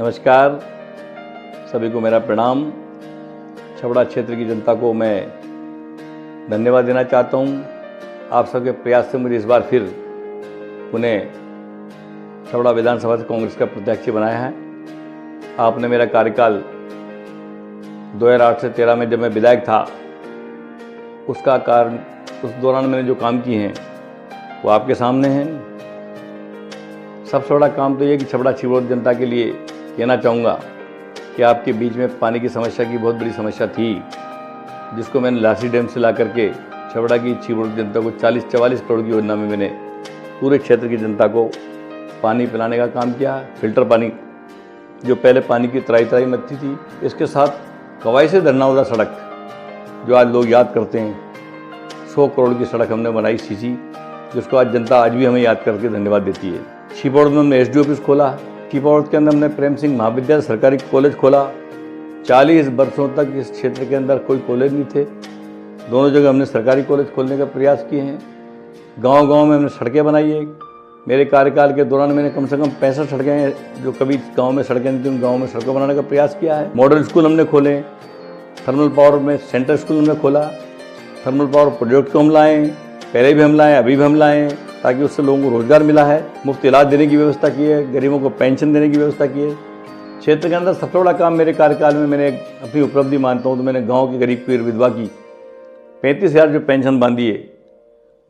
नमस्कार, सभी को मेरा प्रणाम। छबड़ा क्षेत्र की जनता को मैं धन्यवाद देना चाहता हूँ। आप सबके प्रयास से मुझे इस बार फिर पुनः छबड़ा विधानसभा से कांग्रेस का प्रत्याशी बनाया है। आपने मेरा कार्यकाल 2008 से 13 में जब मैं विधायक था, उसका कारण उस दौरान मैंने जो काम किए हैं वो आपके सामने हैं। सबसे बड़ा काम तो ये कि छबड़ा छिबरोद जनता के लिए कहना चाहूँगा कि आपके बीच में पानी की समस्या की बहुत बड़ी समस्या थी, जिसको मैंने लासी डैम से ला करके छबड़ा की छिबरोद जनता को 40-44 करोड़ की योजना में मैंने पूरे क्षेत्र की जनता को पानी पिलाने का काम किया। फिल्टर पानी, जो पहले पानी की तराई मचती थी, इसके साथ कवाई से धरनाउदा सड़क जो आज लोग याद करते हैं, 100 करोड़ की सड़क हमने बनाई सीसी, जिसको आज जनता आज भी हमें याद करके धन्यवाद देती है। छिबरोद में हमने SDO ऑफिस खोला। छिबरोद के अंदर हमने प्रेम सिंह महाविद्यालय सरकारी कॉलेज खोला। 40 वर्षों तक इस क्षेत्र के अंदर कोई कॉलेज नहीं थे। दोनों जगह हमने सरकारी कॉलेज खोलने का प्रयास किए हैं। गांव-गांव में हमने सड़कें बनाई है। मेरे कार्यकाल के दौरान मैंने कम से कम 65 सड़कें हैं जो कभी गांव में सड़कें नहीं थी, उन गाँव में सड़कें बनाने का प्रयास किया है। मॉडल स्कूल हमने खोले। थर्मल पावर में सेंट्रल स्कूल हमने खोला। थर्मल पावर प्रोजेक्ट को हम लाएँ, पहले भी हम लाएँ, अभी भी हम लाएँ, ताकि उससे लोगों को रोजगार मिला है। मुफ्त इलाज देने की व्यवस्था की है, गरीबों को पेंशन देने की व्यवस्था की है। क्षेत्र के अंदर सबसे बड़ा काम मेरे कार्यकाल में मैंने अपनी उपलब्धि मानता हूँ तो मैंने गांव के गरीब पीर विधवा की 35,000 जो पेंशन बांधी है,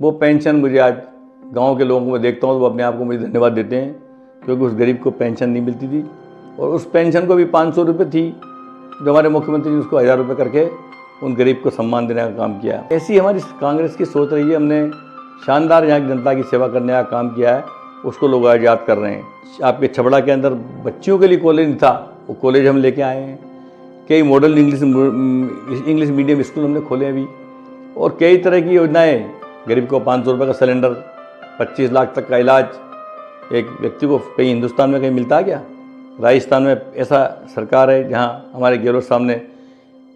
वो पेंशन मुझे आज गांव के लोगों को मैं देखता हूँ तो वो अपने आप को मुझे धन्यवाद देते हैं, क्योंकि उस गरीब को पेंशन नहीं मिलती थी और उस पेंशन को भी 500 रुपये थी, जो हमारे मुख्यमंत्री ने उसको 1000 रुपये करके उन गरीब को सम्मान देने का काम किया। ऐसी हमारी कांग्रेस की सोच रही है। हमने शानदार यहाँ की जनता की सेवा करने का काम किया है, उसको लोग आज याद कर रहे हैं। आपके छबड़ा के अंदर बच्चियों के लिए कॉलेज नहीं था, वो कॉलेज हम लेके आए हैं। कई मॉडल इंग्लिश मीडियम स्कूल हमने खोले अभी, और कई तरह की योजनाएं। गरीब को 500 रुपये का सिलेंडर, 25 लाख तक का इलाज एक व्यक्ति को कहीं हिंदुस्तान में कहीं मिलता है क्या? राजस्थान में ऐसा सरकार है जहाँ हमारे गहलोत साहब ने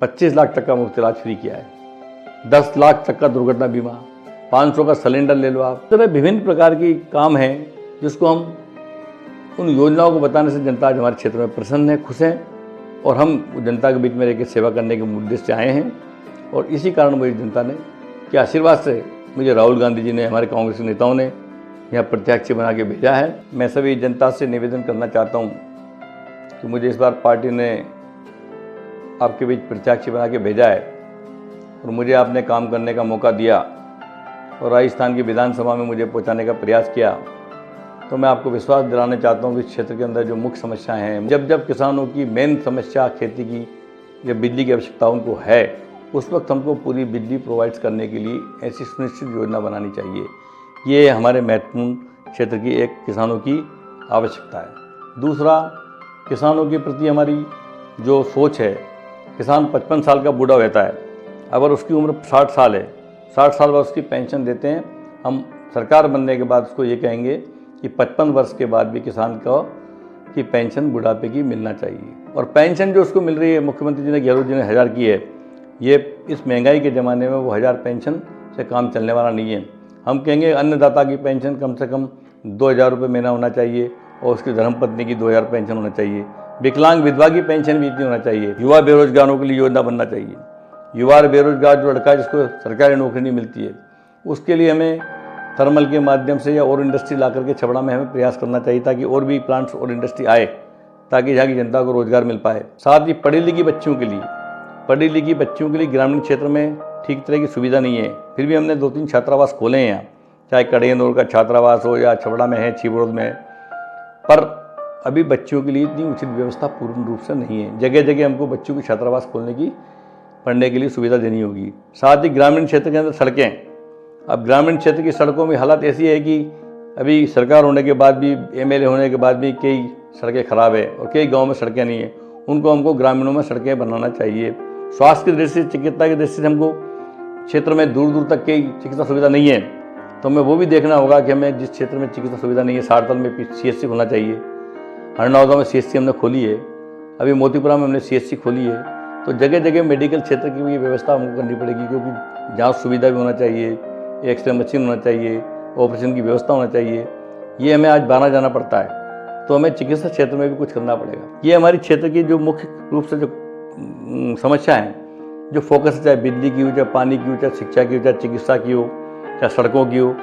25 लाख तक का मुफ्त इलाज फ्री किया है। 10 लाख तक का दुर्घटना बीमा, 500 का सिलेंडर ले लो आप। इस तरह विभिन्न प्रकार की काम है जिसको हम उन योजनाओं को बताने से जनता आज हमारे क्षेत्र में प्रसन्न है, खुश है, और हम जनता के बीच में रहकर सेवा करने के उद्देश्य से आए हैं। और इसी कारण मुझे जनता ने के आशीर्वाद से मुझे राहुल गांधी जी ने, हमारे कांग्रेस के नेताओं ने यहाँ प्रत्याशी बना के भेजा है। मैं सभी जनता से निवेदन करना चाहता हूँ कि मुझे इस बार पार्टी ने आपके बीच प्रत्याशी बना के भेजा है और मुझे आपने काम करने का मौका दिया और राजस्थान की विधानसभा में मुझे पहुंचाने का प्रयास किया, तो मैं आपको विश्वास दिलाना चाहता हूं कि इस क्षेत्र के अंदर जो मुख्य समस्याएं हैं, जब किसानों की मेन समस्या खेती की या बिजली की आवश्यकता उनको है, उस वक्त हमको पूरी बिजली प्रोवाइड करने के लिए ऐसी सुनिश्चित योजना बनानी चाहिए। ये हमारे महत्वपूर्ण क्षेत्र की एक किसानों की आवश्यकता है। दूसरा, किसानों के प्रति हमारी जो सोच है, किसान 55 साल का बूढ़ा रहता है, अगर उसकी उम्र 60 साल है, 60 साल बाद उसकी पेंशन देते हैं। हम सरकार बनने के बाद उसको ये कहेंगे कि 55 वर्ष के बाद भी किसान को की पेंशन बुढ़ापे की मिलना चाहिए। और पेंशन जो उसको मिल रही है, मुख्यमंत्री जी ने, गहलोत जी ने 1000 की है, ये इस महंगाई के ज़माने में वो 1000 पेंशन से काम चलने वाला नहीं है। हम कहेंगे अन्नदाता की पेंशन कम से कम 2000 रुपये महीना होना चाहिए और उसकी धर्मपत्नी की 2000 पेंशन होना चाहिए। विकलांग विधवा की पेंशन भी इतनी होना चाहिए। युवा बेरोजगारों के लिए योजना बनना चाहिए। युवा बेरोजगार जो लड़का है जिसको सरकारी नौकरी नहीं मिलती है, उसके लिए हमें थर्मल के माध्यम से या और इंडस्ट्री ला करके छबड़ा में हमें प्रयास करना चाहिए, ताकि और भी प्लांट्स और इंडस्ट्री आए, ताकि यहाँ की जनता को रोजगार मिल पाए। साथ ही पढ़ी लिखी बच्चियों के लिए ग्रामीण क्षेत्र में ठीक तरह की सुविधा नहीं है, फिर भी हमने 2-3 छात्रावास खोले हैं यहाँ, चाहे कड़ियनौर का छात्रावास हो या छबड़ा में है, छिबरोद में है, पर अभी बच्चियों के लिए इतनी उचित व्यवस्था पूर्ण रूप से नहीं है। जगह जगह हमको बच्चों की छात्रावास खोलने की, पढ़ने के लिए सुविधा देनी होगी। साथ ही ग्रामीण क्षेत्र के अंदर सड़कें, अब ग्रामीण क्षेत्र की सड़कों में हालत ऐसी है कि अभी सरकार होने के बाद भी, MLA होने के बाद भी कई सड़कें खराब है और कई गांव में सड़कें नहीं है। उनको हमको ग्रामीणों में सड़कें बनाना चाहिए। स्वास्थ्य की दृष्टि से, चिकित्सा की दृष्टि से हमको क्षेत्र में दूर दूर तक कई चिकित्सा सुविधा नहीं है, तो हमें वो भी देखना होगा कि हमें जिस क्षेत्र में चिकित्सा सुविधा नहीं है, सारतल में CSC खोलना चाहिए। हरनौदा में CSC हमने खोली है, अभी मोतीपुरा में हमने CSC खोली है। तो जगह जगह मेडिकल क्षेत्र की भी व्यवस्था हमको करनी पड़ेगी, क्योंकि जांच सुविधा भी होना चाहिए, एक्सरे मशीन होना चाहिए, ऑपरेशन की व्यवस्था होना चाहिए। ये हमें आज बाना जाना पड़ता है। तो हमें चिकित्सा क्षेत्र में भी कुछ करना पड़ेगा। ये हमारी क्षेत्र की जो मुख्य रूप से जो समस्या है, जो फोकस है, चाहे बिजली की हो, चाहे पानी की हो, चाहे शिक्षा की हो, चाहे चिकित्सा की हो, चाहे सड़कों की हो,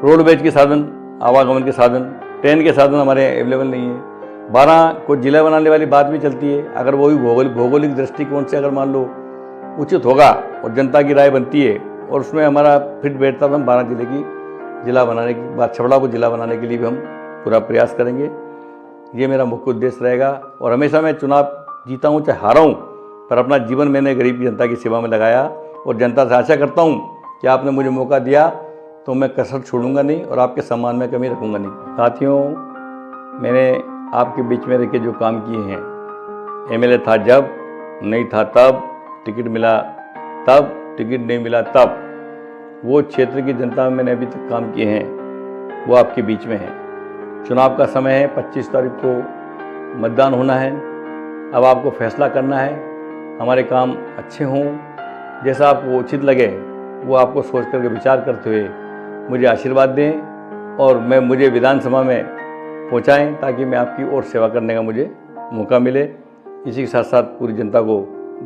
रोडवेज के साधन, आवागमन के साधन, ट्रेन के साधन हमारे अवेलेबल नहीं है। 12 को जिला बनाने वाली बात भी चलती है। अगर वो भी भौगोलिक दृष्टिकोण से अगर मान लो उचित होगा और जनता की राय बनती है और उसमें हमारा फिट बैठता तो हम 12 जिले की जिला बनाने की बात, छबड़ा को जिला बनाने के लिए भी हम पूरा प्रयास करेंगे। ये मेरा मुख्य उद्देश्य रहेगा। और हमेशा मैं चुनाव जीता हूँ चाहे हारा हूँ, पर अपना जीवन मैंने गरीब जनता की सेवा में लगाया और जनता से आशा करता हूँ कि आपने मुझे मौका दिया तो मैं कसर छोड़ूंगा नहीं और आपके सम्मान में कमी रखूंगा नहीं। साथियों, मैंने आपके बीच में रह के जो काम किए हैं, एमएलए था जब, नहीं था तब, टिकट मिला तब, टिकट नहीं मिला तब, वो क्षेत्र की जनता में मैंने अभी तक काम किए हैं, वो आपके बीच में है। चुनाव का समय है, 25 तारीख को मतदान होना है। अब आपको फैसला करना है, हमारे काम अच्छे हों, जैसा आपको उचित लगे वो आपको सोच करके विचार करते हुए मुझे आशीर्वाद दें और मुझे विधानसभा में पहुंचाएं ताकि मैं आपकी और सेवा करने का मुझे मौका मिले। इसी के साथ साथ पूरी जनता को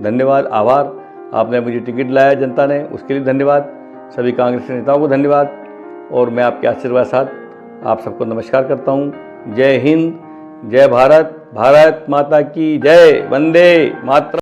धन्यवाद, आभार। आपने मुझे टिकट लाया जनता ने, उसके लिए धन्यवाद। सभी कांग्रेस नेताओं को धन्यवाद और मैं आपके आशीर्वाद साथ आप सबको नमस्कार करता हूँ। जय हिंद, जय भारत, भारत माता की जय, वंदे मातरम।